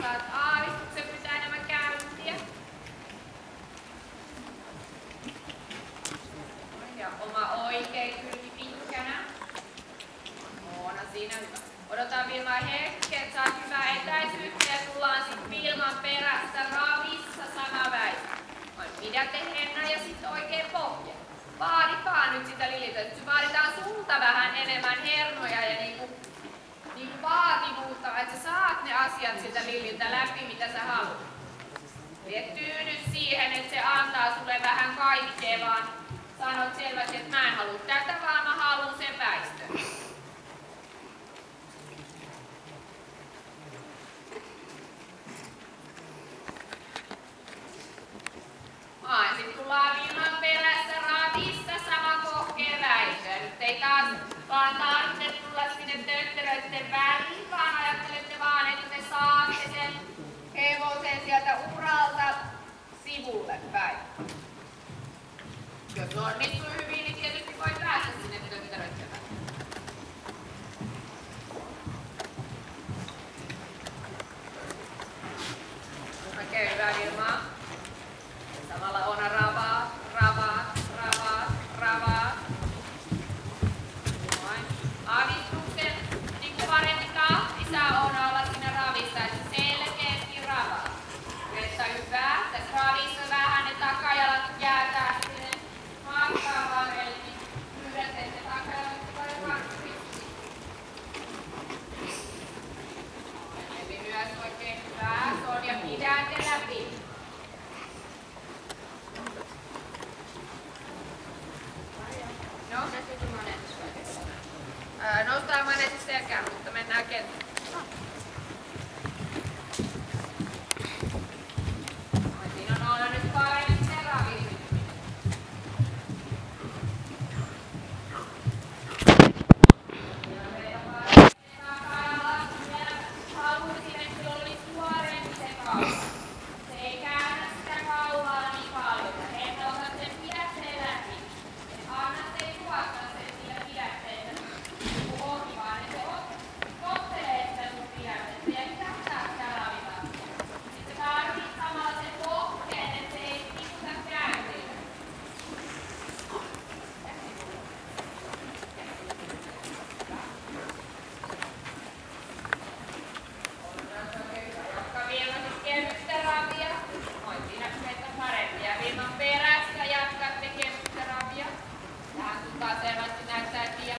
saat aavistuksen, pitää enemmän käyntiä. Ja oma oikein kylki pitkänä. Oona siinä hyvä. Odotan Vilmaa hetken, että saat hyvää etäisyyttä ja tullaan sit Vilman perästä ravissa sama väistö. Pidätte Henna ja sitten oikein pohja. Vaadikaa nyt sitä Lililtä. Nyt vaaditaan sulta vähän enemmän hermoja ja niinku vaativuutta, että sä saat ne asiat siltä Lililtä läpi, mitä sä haluat. Et tyydy siihen, että se antaa sulle vähän kaikkea, vaan sanot selvästi, että mä en halua tätä, vaan mä haluan sen väistön. Ja sitten tullaan Vilman perässä ravissa sama kohkeen väistö. Nyt ei taas vaan tarvitse tulla sinne tötteröiden väliin, vaan ajattelette vaan, että te saatte sen hevosen sieltä uralta sivulle päin. Jos onnistuu hyvin, niin tietysti voi päästä sinne tötteröiden väliin. Oikein hyvä Vilmaa. Samalla Oona ravaa. Avistuksen niin parempi tahti saa Oona olla siinä ravissa, että selkeästi ravaa. Että hyvä. Tässä ravissa vähän ne takajalat jäätää sinne matkaan varrelle, niin yhdessä ne takajalat tulee varsiksi. Eli myös oikein hyvä. Sonja pidätte läpi. Noustaan maneetti selkään, mutta mennään kenttään. Siinä on Oona nyt paremmin se ravi. Haluaisin, että olisi tuoreempi se kausi.